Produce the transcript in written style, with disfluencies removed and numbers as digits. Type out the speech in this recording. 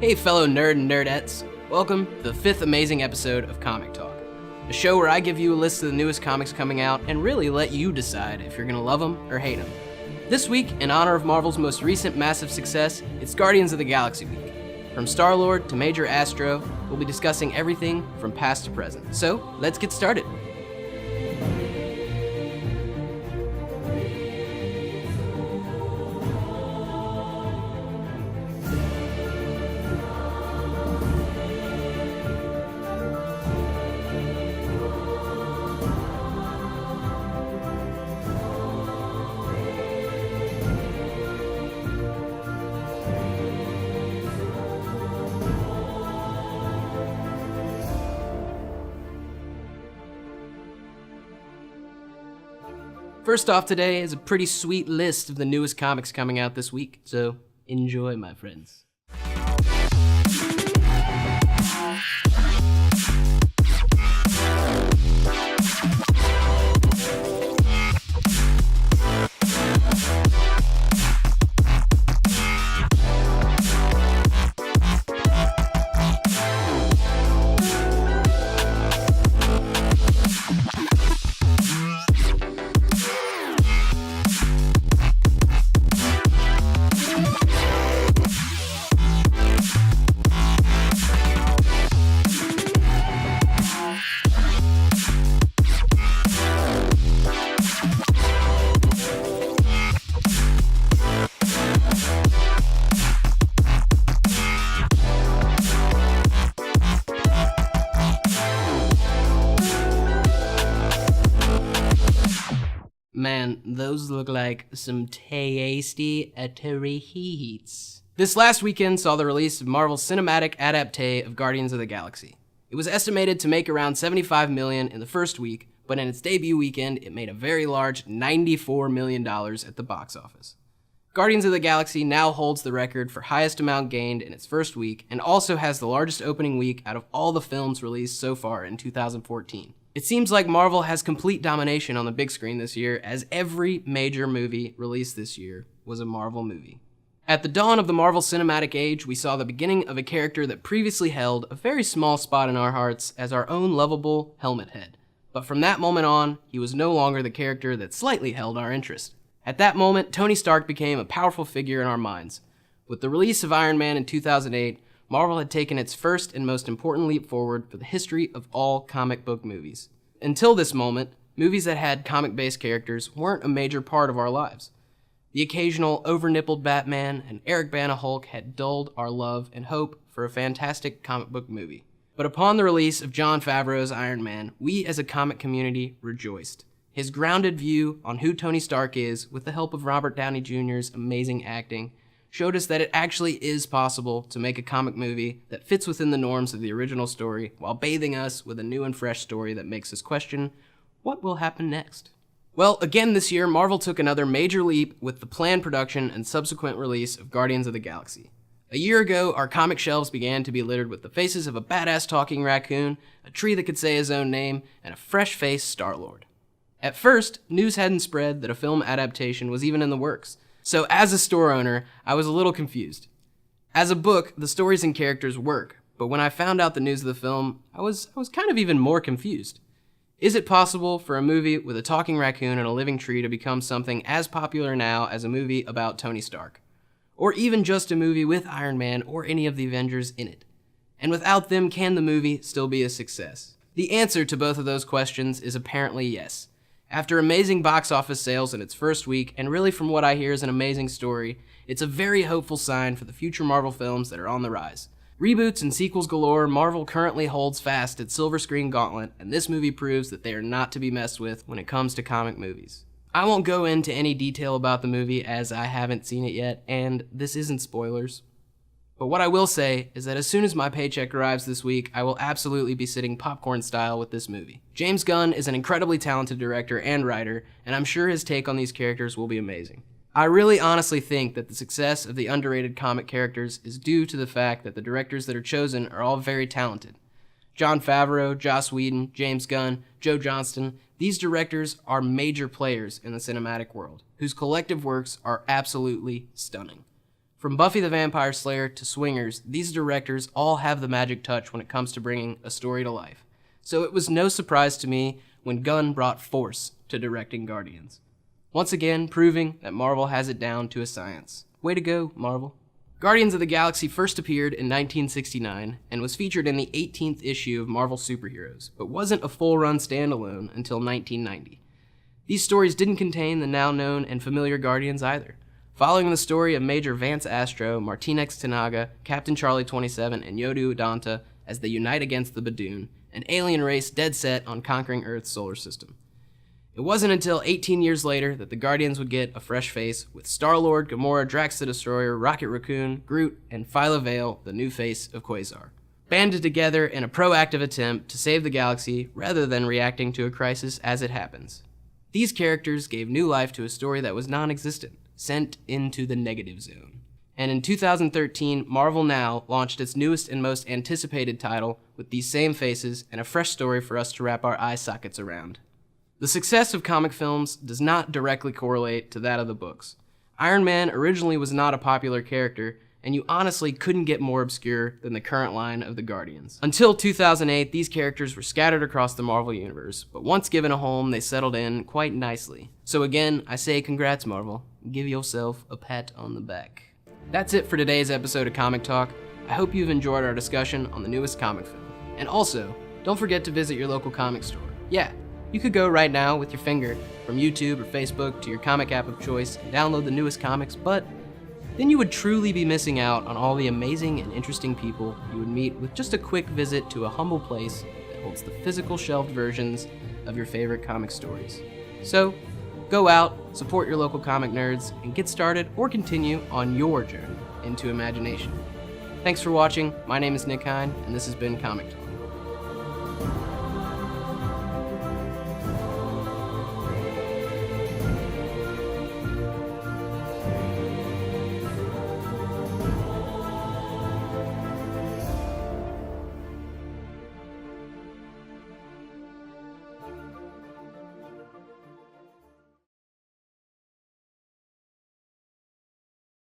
Hey fellow nerd and nerdettes, welcome to the 5th amazing episode of Comic Talk, a show where I give you a list of the newest comics coming out and really let you decide if you're gonna love them or hate them. This week, in honor of Marvel's most recent massive success, it's Guardians of the Galaxy week. From Starlord to Major Astro, we'll be discussing everything from past to present. So, let's get started. First off today is a pretty sweet list of the newest comics coming out this week, so enjoy, my friends. Man, those look like some tasty treats. This last weekend saw the release of Marvel's cinematic adaptation of Guardians of the Galaxy. It was estimated to make around $75 million in the first week, but in its debut weekend, it made a very large $94 million at the box office. Guardians of the Galaxy now holds the record for highest amount gained in its first week, and also has the largest opening week out of all the films released so far in 2014. It seems like Marvel has complete domination on the big screen this year, as every major movie released this year was a Marvel movie. At the dawn of the Marvel Cinematic Age, we saw the beginning of a character that previously held a very small spot in our hearts as our own lovable Helmet Head. But from that moment on, he was no longer the character that slightly held our interest. At that moment, Tony Stark became a powerful figure in our minds. With the release of Iron Man in 2008, Marvel had taken its first and most important leap forward for the history of all comic book movies. Until this moment, movies that had comic-based characters weren't a major part of our lives. The occasional over-nippled Batman and Eric Bana Hulk had dulled our love and hope for a fantastic comic book movie. But upon the release of Jon Favreau's Iron Man, we as a comic community rejoiced. His grounded view on who Tony Stark is, with the help of Robert Downey Jr.'s amazing acting, showed us that it actually is possible to make a comic movie that fits within the norms of the original story while bathing us with a new and fresh story that makes us question, what will happen next? Well, again this year, Marvel took another major leap with the planned production and subsequent release of Guardians of the Galaxy. A year ago, our comic shelves began to be littered with the faces of a badass talking raccoon, a tree that could say his own name, and a fresh-faced Starlord. At first, news hadn't spread that a film adaptation was even in the works. So as a store owner, I was a little confused. As a book, the stories and characters work, but when I found out the news of the film, I was kind of even more confused. Is it possible for a movie with a talking raccoon and a living tree to become something as popular now as a movie about Tony Stark? Or even just a movie with Iron Man or any of the Avengers in it? And without them, can the movie still be a success? The answer to both of those questions is apparently yes. After amazing box office sales in its first week, and really from what I hear is an amazing story, it's a very hopeful sign for the future Marvel films that are on the rise. Reboots and sequels galore, Marvel currently holds fast at silver screen Gauntlet, and this movie proves that they are not to be messed with when it comes to comic movies. I won't go into any detail about the movie as I haven't seen it yet, and this isn't spoilers. But what I will say is that as soon as my paycheck arrives this week, I will absolutely be sitting popcorn style with this movie. James Gunn is an incredibly talented director and writer, and I'm sure his take on these characters will be amazing. I really honestly think that the success of the underrated comic characters is due to the fact that the directors that are chosen are all very talented. Jon Favreau, Joss Whedon, James Gunn, Joe Johnston, these directors are major players in the cinematic world, whose collective works are absolutely stunning. From Buffy the Vampire Slayer to Swingers, these directors all have the magic touch when it comes to bringing a story to life. So it was no surprise to me when Gunn brought force to directing Guardians. Once again, proving that Marvel has it down to a science. Way to go, Marvel. Guardians of the Galaxy first appeared in 1969 and was featured in the 18th issue of Marvel Superheroes, but wasn't a full-run standalone until 1990. These stories didn't contain the now-known and familiar Guardians either. Following the story of Major Vance Astro, Martinex Tanaga, Captain Charlie 27, and Yodu Udanta as they unite against the Badoon, an alien race dead set on conquering Earth's solar system. It wasn't until 18 years later that the Guardians would get a fresh face, with Starlord, Gamora, Drax the Destroyer, Rocket Racoon, Groot, and Phyla Vale, the new face of Quasar, banded together in a proactive attempt to save the galaxy rather than reacting to a crisis as it happens. These characters gave new life to a story that was non-existent, sent into the negative zone. And in 2013, Marvel Now launched its newest and most anticipated title with these same faces and a fresh story for us to wrap our eye sockets around. The success of comic films does not directly correlate to that of the books. Iron Man originally was not a popular character, and you honestly couldn't get more obscure than the current line of the Guardians. Until 2008, these characters were scattered across the Marvel Universe, but once given a home, they settled in quite nicely. So again, I say congrats, Marvel. Give yourself a pat on the back. That's it for today's episode of Comic Talk. I hope you've enjoyed our discussion on the newest comic film. And also, don't forget to visit your local comic store. Yeah, you could go right now with your finger from YouTube or Facebook to your comic app of choice and download the newest comics, but then you would truly be missing out on all the amazing and interesting people you would meet with just a quick visit to a humble place that holds the physical shelved versions of your favorite comic stories. So, go out, support your local comic nerds, and get started or continue on your journey into imagination. Thanks for watching. My name is Nick Hein, and this has been Comic Talk.